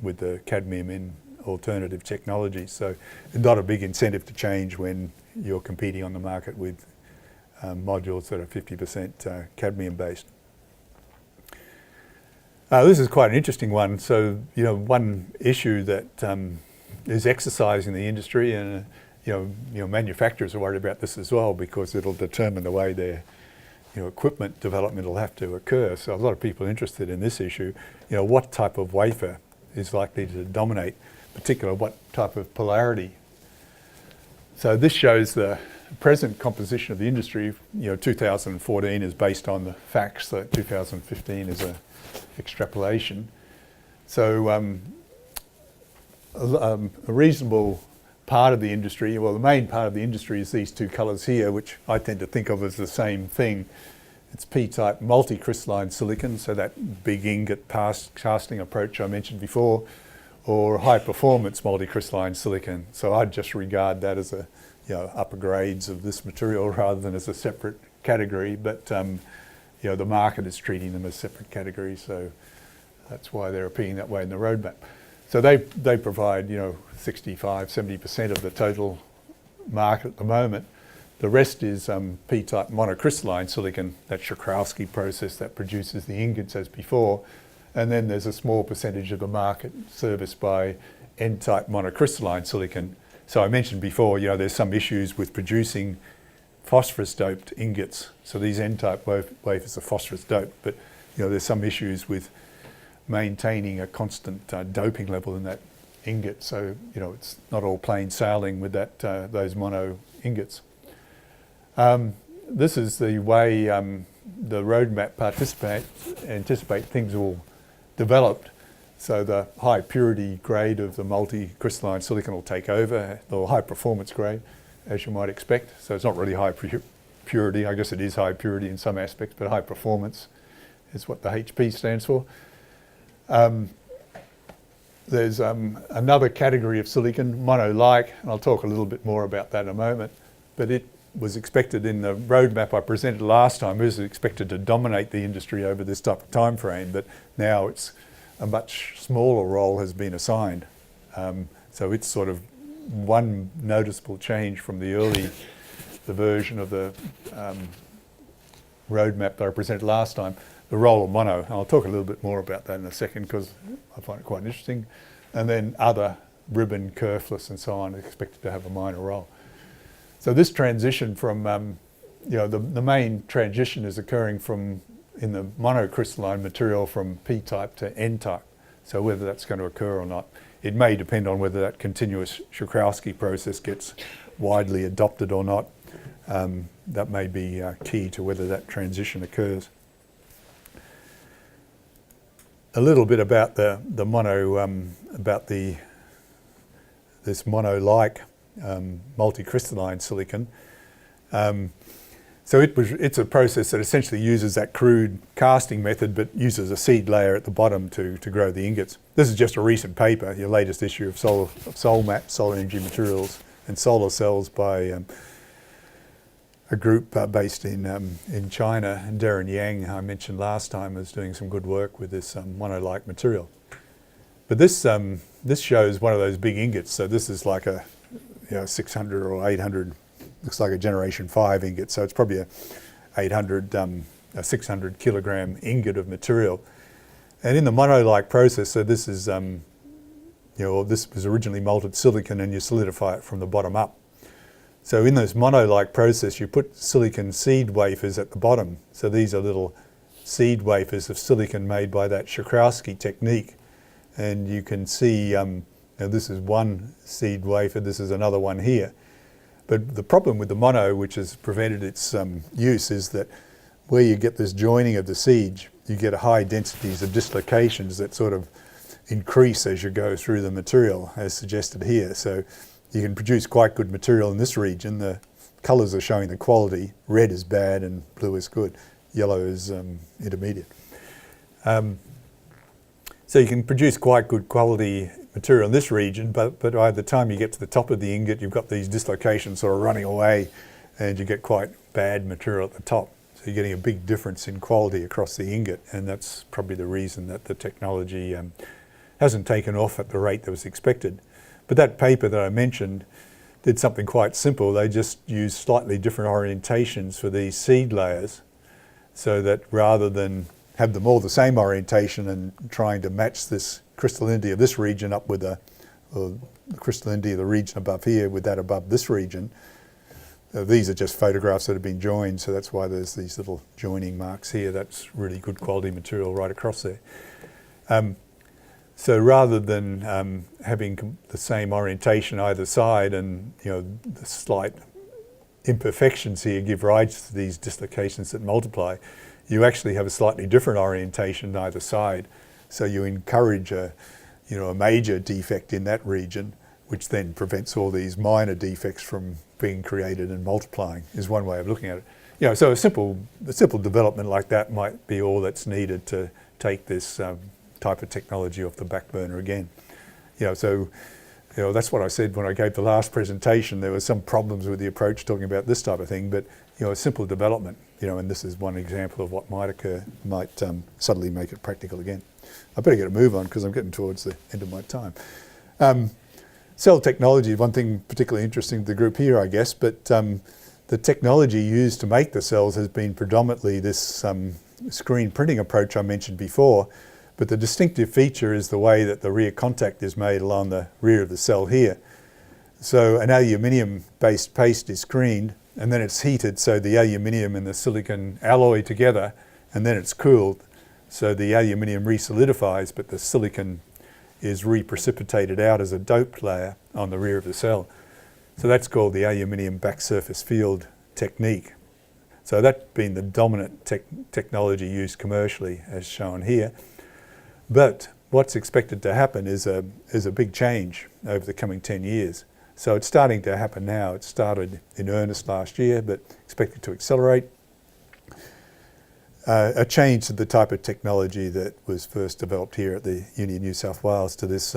with the cadmium in alternative technologies. So not a big incentive to change when you're competing on the market with modules that are 50% cadmium based. This is quite an interesting one. So, one issue that is exercising the industry, and manufacturers are worried about this as well because it'll determine the way their equipment development will have to occur. So a lot of people are interested in this issue. What type of wafer is likely to dominate, particularly what type of polarity. So this shows the present composition of the industry. 2014 is based on the facts, so 2015 is a extrapolation. So a reasonable part of the industry, well, the main part of the industry is these two colours here, which I tend to think of as the same thing. It's P-type multicrystalline silicon, so that big ingot casting approach I mentioned before, or high performance multicrystalline silicon. So I'd just regard that as upper grades of this material rather than as a separate category, but the market is treating them as separate categories, so that's why they're appearing that way in the roadmap. So they provide 65-70% of the total market at the moment. The rest is P-type monocrystalline silicon, that Szykrowski process that produces the ingots as before, and then there's a small percentage of the market serviced by N-type monocrystalline silicon. So I mentioned before, there's some issues with producing phosphorus-doped ingots. So these N-type wafers are phosphorus-doped, but there's some issues with maintaining a constant doping level in that ingot. So it's not all plain sailing with that those mono ingots. This is the way the roadmap anticipate things will develop. So the high purity grade of the multi-crystalline silicon will take over, or high performance grade, as you might expect. So it's not really high purity. I guess it is high purity in some aspects, but high performance is what the HP stands for. There's another category of silicon, mono-like, and I'll talk a little bit more about that in a moment, but it was expected in the roadmap I presented last time, it was expected to dominate the industry over this type of time frame, but now it's a much smaller role has been assigned. So it's sort of one noticeable change from the version of the roadmap that I presented last time, the role of mono. And I'll talk a little bit more about that in a second because I find it quite interesting. And then other ribbon, kerfless and so on are expected to have a minor role. So this transition from, the main transition is occurring in the monocrystalline material from P-type to N-type. So whether that's going to occur or not, it may depend on whether that continuous Szykrowski process gets widely adopted or not. That may be key to whether that transition occurs. A little bit about the mono, this mono-like multicrystalline silicon. So it's a process that essentially uses that crude casting method, but uses a seed layer at the bottom to grow the ingots. This is just a recent paper, your latest issue of SolMat, Solar Energy Materials and Solar Cells by a group based in China. And Darren Yang, I mentioned last time, is doing some good work with this mono-like material. But this shows one of those big ingots. So this is like a 600 or 800. Looks like a generation 5 ingot, so it's probably a 600 kilogram ingot of material. And in the mono-like process, so this is, this was originally molten silicon and you solidify it from the bottom up. So in this mono-like process, you put silicon seed wafers at the bottom. So these are little seed wafers of silicon made by that Szykrowski technique. And you can see, this is one seed wafer, this is another one here. But the problem with the mono, which has prevented its use, is that where you get this joining of the seed, you get high densities of dislocations that sort of increase as you go through the material, as suggested here. So you can produce quite good material in this region. The colours are showing the quality. Red is bad and blue is good. Yellow is intermediate. So you can produce quite good quality material in this region, but by the time you get to the top of the ingot, you've got these dislocations sort of running away and you get quite bad material at the top. So you're getting a big difference in quality across the ingot, and that's probably the reason that the technology hasn't taken off at the rate that was expected. But that paper that I mentioned did something quite simple. They just used slightly different orientations for these seed layers, so that rather than have them all the same orientation and trying to match this crystallinity of this region up with the crystallinity of the region above here with that above this region. These are just photographs that have been joined, so that's why there's these little joining marks here. That's really good quality material right across there. So rather than having the same orientation either side, and the slight imperfections here give rise to these dislocations that multiply, you actually have a slightly different orientation either side. So you encourage a major defect in that region, which then prevents all these minor defects from being created and multiplying, is one way of looking at it. So a simple development like that might be all that's needed to take this type of technology off the back burner again. So that's what I said when I gave the last presentation. There were some problems with the approach talking about this type of thing, but a simple development, and this is one example of what might occur, might suddenly make it practical again. I better get a move on because I'm getting towards the end of my time. Cell technology is one thing particularly interesting to the group here, I guess, but the technology used to make the cells has been predominantly this screen printing approach I mentioned before, but the distinctive feature is the way that the rear contact is made along the rear of the cell here. So an aluminium-based paste is screened, and then it's heated so the aluminium and the silicon alloy together, and then it's cooled. So the aluminium resolidifies, but the silicon is reprecipitated out as a doped layer on the rear of the cell. So that's called the aluminium back surface field technique. So that's been the dominant technology used commercially, as shown here. But what's expected to happen is a big change over the coming 10 years. So it's starting to happen now. It started in earnest last year, but expected to accelerate. A change to the type of technology that was first developed here at the Uni of New South Wales, to this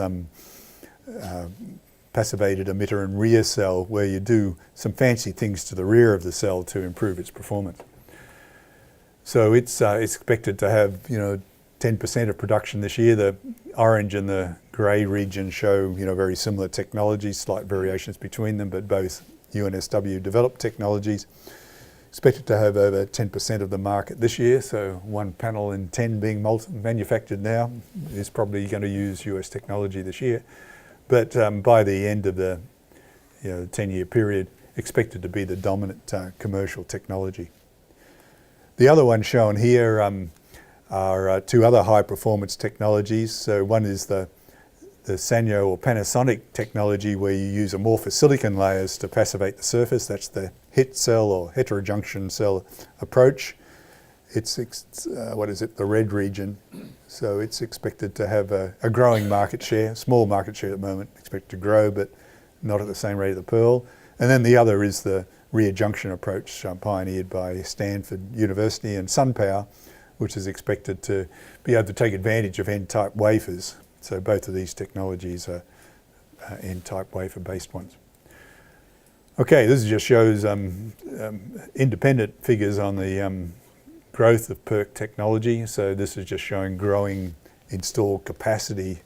passivated emitter and rear cell, where you do some fancy things to the rear of the cell to improve its performance. So it's expected to have 10% of production this year. The orange and the grey region show very similar technologies, slight variations between them, but both UNSW developed technologies. Expected to have over 10% of the market this year, so 1 panel in 10 being manufactured now is probably going to use US technology this year. But by the end of the 10-year period, expected to be the dominant commercial technology. The other one shown here are two other high performance technologies. So one is the Sanyo or Panasonic technology, where you use amorphous silicon layers to passivate the surface. That's the HIT cell or heterojunction cell approach. It's the red region. So it's expected to have a growing market share, small market share at the moment, expected to grow, but not at the same rate of the pearl. And then the other is the rear junction approach pioneered by Stanford University and SunPower, which is expected to be able to take advantage of N-type wafers. So both of these technologies are N-type wafer-based ones. Okay, this just shows independent figures on the growth of PERC technology. So this is just showing growing installed capacity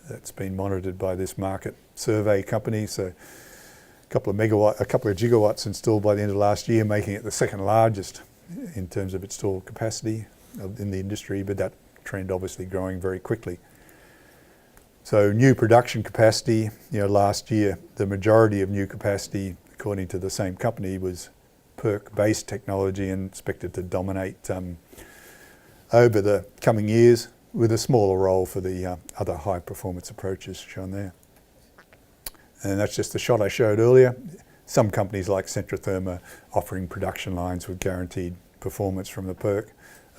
that's been monitored by this market survey company. So a couple of gigawatts installed by the end of last year, making it the second largest in terms of installed capacity in the industry, but that trend obviously growing very quickly. So new production capacity, last year the majority of new capacity, according to the same company, was PERC-based technology and expected to dominate over the coming years, with a smaller role for the other high-performance approaches shown there. And that's just the shot I showed earlier. Some companies like Centrotherm are offering production lines with guaranteed performance from the PERC,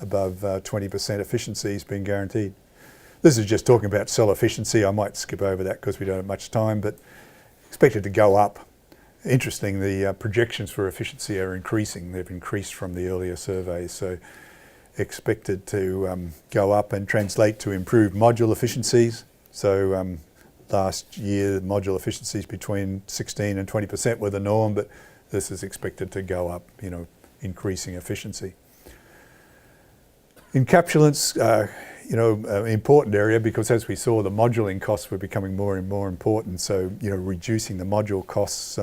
above 20% efficiency is being guaranteed. This is just talking about cell efficiency. I might skip over that because we don't have much time, but expected to go up. Interesting, the projections for efficiency are increasing. They've increased from the earlier surveys, so expected to go up and translate to improved module efficiencies. So last year, module efficiencies between 16 and 20% were the norm, but this is expected to go up, increasing efficiency. Encapsulants, an important area, because as we saw, the moduling costs were becoming more and more important. So, reducing the module costs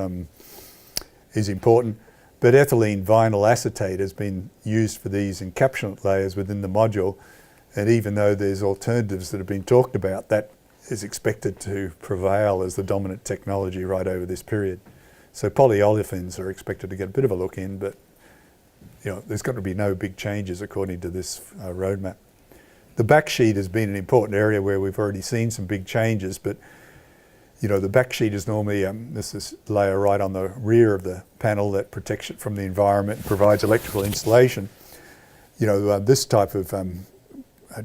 is important. But ethylene vinyl acetate has been used for these encapsulant layers within the module. And even though there's alternatives that have been talked about, that is expected to prevail as the dominant technology right over this period. So polyolefins are expected to get a bit of a look in, but there's got to be no big changes according to this roadmap. The backsheet has been an important area where we've already seen some big changes, but the backsheet is normally this layer right on the rear of the panel that protects it from the environment and provides electrical insulation. This type of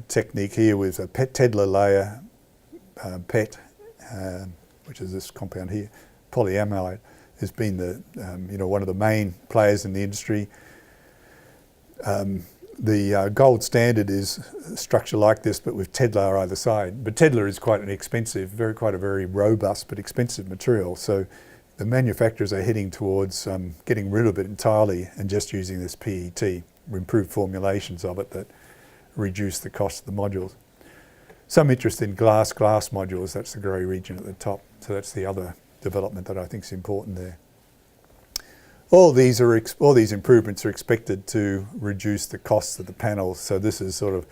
technique here with a Tedlar layer, PET, which is this compound here, polyamide, has been the one of the main players in the industry. The gold standard is a structure like this, but with Tedlar either side. But Tedlar is quite an expensive, quite a very robust but expensive material. So the manufacturers are heading towards getting rid of it entirely and just using this PET, improved formulations of it that reduce the cost of the modules. Some interest in glass modules, that's the grey region at the top. So that's the other development that I think is important there. All these improvements are expected to reduce the costs of the panels. So this is sort of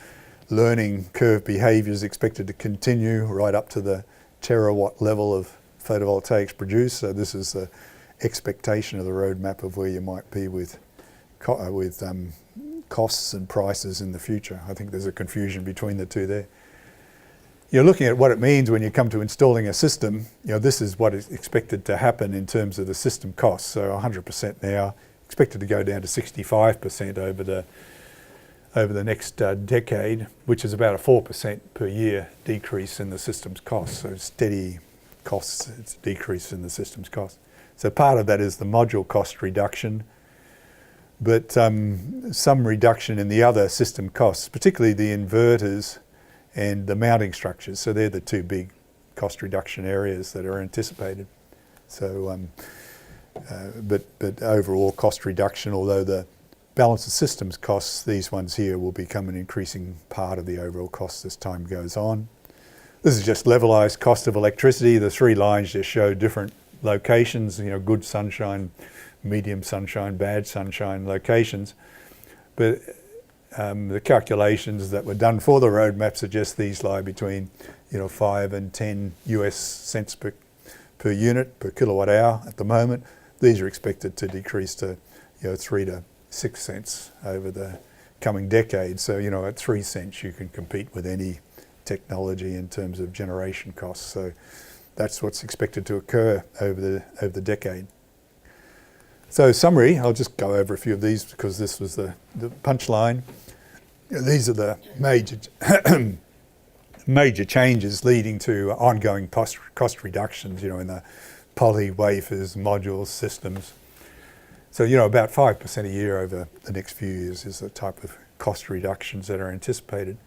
learning curve behaviours expected to continue right up to the terawatt level of photovoltaics produced. So this is the expectation of the roadmap of where you might be with costs and prices in the future. I think there's a confusion between the two there. You're looking at what it means when you come to installing a system. This is what is expected to happen in terms of the system costs. So 100% now, expected to go down to 65% over the next decade, which is about a 4% per year decrease in the system's costs. So steady costs, it's a decrease in the system's costs. So part of that is the module cost reduction, but some reduction in the other system costs, particularly the inverters and the mounting structures. So they're the two big cost reduction areas that are anticipated. So, but overall cost reduction, although the balance of systems costs, these ones here will become an increasing part of the overall cost as time goes on. This is just levelized cost of electricity. The three lines just show different locations, good sunshine, medium sunshine, bad sunshine locations. But the calculations that were done for the roadmap suggest these lie between 5 and 10 US cents per unit, per kilowatt hour at the moment. these are expected to decrease to 3 to 6 cents over the coming decade. So at 3 cents you can compete with any technology in terms of generation costs. So that's what's expected to occur over the decade. So summary, I'll just go over a few of these because this was the punchline. These are the major changes leading to ongoing cost reductions, in the poly, wafers, modules, systems. So, about 5% a year over the next few years is the type of cost reductions that are anticipated.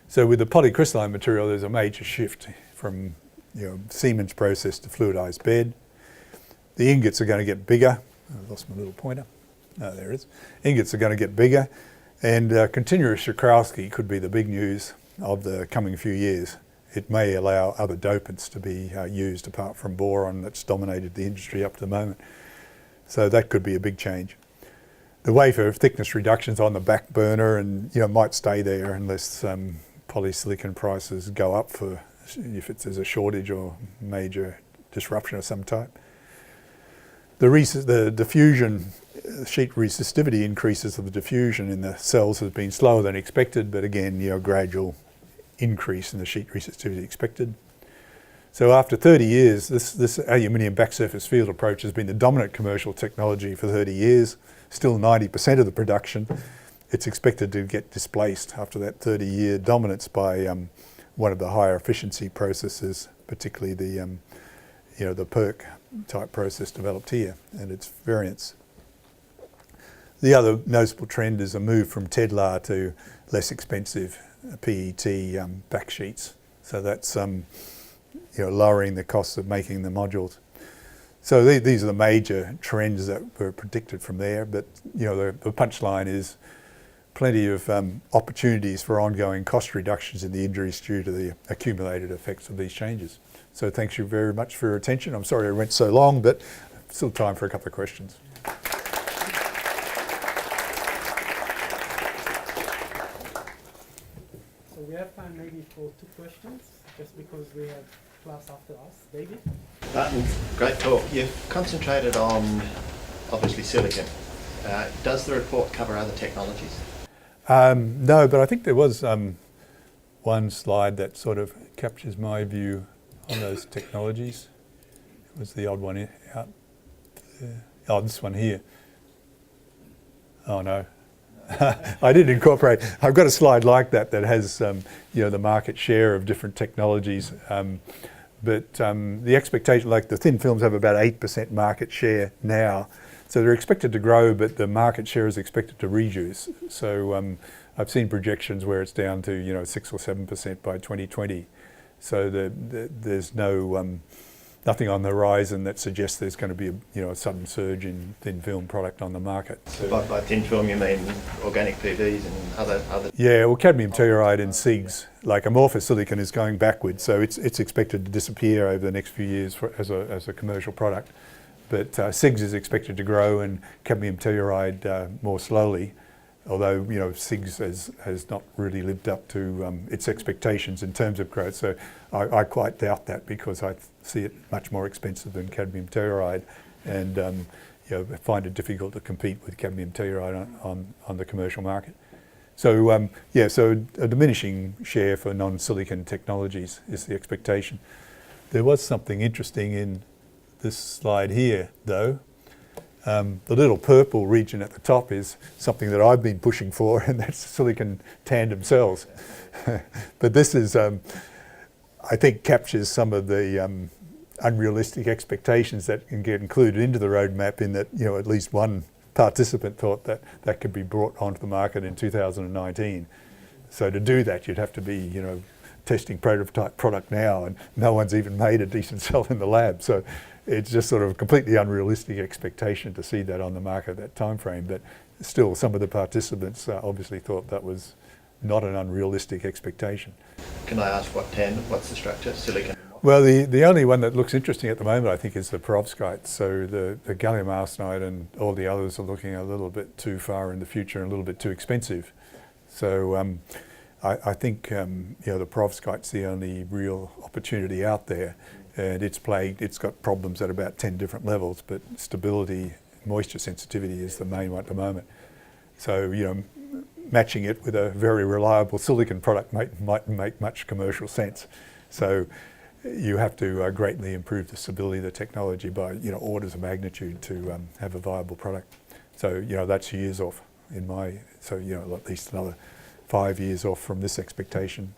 So with the polycrystalline material, there's a major shift from Siemens process to fluidized bed. The ingots are going to get bigger. I lost my little pointer. No, there it is. Ingots are going to get bigger, and continuous Szykrowski could be the big news of the coming few years. It may allow other dopants to be used apart from boron that's dominated the industry up to the moment. So that could be a big change. The wafer thickness reductions on the back burner and might stay there unless polysilicon prices go up if there's a shortage or major disruption of some type. The diffusion sheet resistivity increases of the diffusion in the cells has been slower than expected, but again, gradual increase in the sheet resistivity expected. So after 30 years, this aluminium back surface field approach has been the dominant commercial technology for 30 years, still 90% of the production. It's expected to get displaced after that 30-year dominance by one of the higher efficiency processes, particularly the PERC type process developed here and its variants. The other noticeable trend is a move from Tedlar to less expensive PET back sheets. So that's lowering the costs of making the modules. So these are the major trends that were predicted from there. But the punchline is plenty of opportunities for ongoing cost reductions in the industry due to the accumulated effects of these changes. So thanks you very much for your attention. I'm sorry I went so long, but still time for a couple of questions. So we have time maybe for 2 questions, just because we have class after us. David? Martin, great talk. You've concentrated on, obviously, silicon. Does the report cover other technologies? No, but I think there was one slide that sort of captures my view on those technologies. It was the odd one out there. Oh, this one here. Oh no. I did incorporate, I've got a slide like that has the market share of different technologies, but the expectation, like the thin films have about 8% market share now, so they're expected to grow, but the market share is expected to reduce. So I've seen projections where it's down to 6 or 7% by 2020. So there's nothing on the horizon that suggests there's going to be a sudden surge in thin film product on the market. So by thin film you mean organic PVs and other? Yeah, well, cadmium telluride and CIGS, like amorphous silicon, is going backwards, so it's expected to disappear over the next few years as a commercial product. But CIGS is expected to grow and cadmium telluride more slowly, although CIGS has not really lived up to its expectations in terms of growth. So I quite doubt that, because I see it much more expensive than cadmium telluride, and find it difficult to compete with cadmium telluride on the commercial market. So so a diminishing share for non-silicon technologies is the expectation. There was something interesting in this slide here, though. The little purple region at the top is something that I've been pushing for, and that's silicon tandem cells. But this is, I think, captures some of the unrealistic expectations that can get included into the roadmap, in that at least one participant thought that could be brought onto the market in 2019. So to do that, you'd have to be testing prototype product now, and no one's even made a decent cell in the lab. So it's just sort of a completely unrealistic expectation to see that on the market at that time frame. But still, some of the participants obviously thought that was not an unrealistic expectation. Can I ask what's the structure? Silicon? Well, the only one that looks interesting at the moment, I think, is the perovskite. So the gallium arsenide and all the others are looking a little bit too far in the future and a little bit too expensive. So I think the perovskite's the only real opportunity out there, and it's got problems at about 10 different levels, but stability, moisture sensitivity is the main one at the moment. So matching it with a very reliable silicon product might make much commercial sense. So you have to greatly improve the stability of the technology by orders of magnitude to have a viable product. So that's years off at least another 5 years off from this expectation.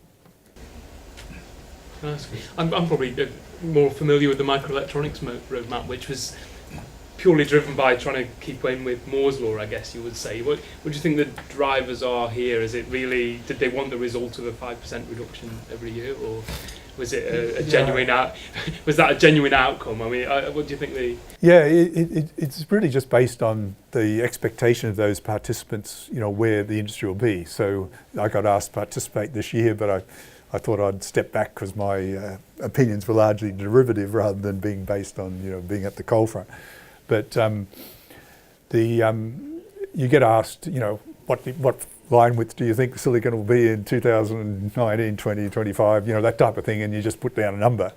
I'm probably more familiar with the microelectronics roadmap, which was purely driven by trying to keep in with Moore's law, I guess you would say. What do you think the drivers are here? Is it really, did they want the result of a 5% reduction every year, or was it a genuine was that a genuine outcome? I mean, what do you think the... Yeah, it's really just based on the expectation of those participants, where the industry will be. So I got asked to participate this year, but I thought I'd step back because my opinions were largely derivative rather than being based on being at the coalfront. But you get asked, what line width do you think silicon will be in 2019, 2025, that type of thing, and you just put down a number.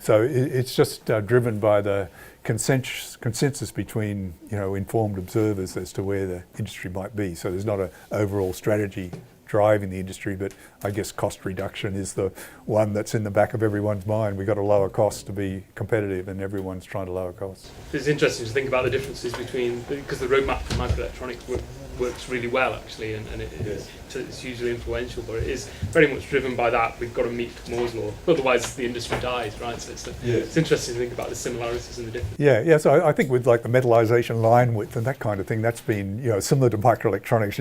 So it's just driven by the consensus between informed observers as to where the industry might be. So there's not an overall strategy driving the industry, but I guess cost reduction is the one that's in the back of everyone's mind. We've got to lower costs to be competitive, and everyone's trying to lower costs. It's interesting to think about the differences between, because the roadmap for microelectronics works really well actually, and it's hugely influential, but it is very much driven by that. We've got to meet Moore's law, otherwise the industry dies, right? So it's interesting to think about the similarities and the differences. Yeah. So I think with like the metallization line width and that kind of thing, that's been similar to microelectronics.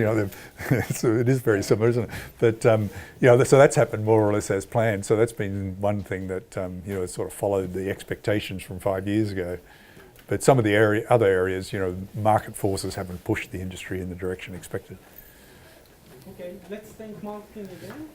So it is very similar, isn't it? But so that's happened more or less as planned. So that's been one thing that has sort of followed the expectations from 5 years ago. But some of the other areas, market forces haven't pushed the industry in the direction expected. Okay, let's thank Martin again.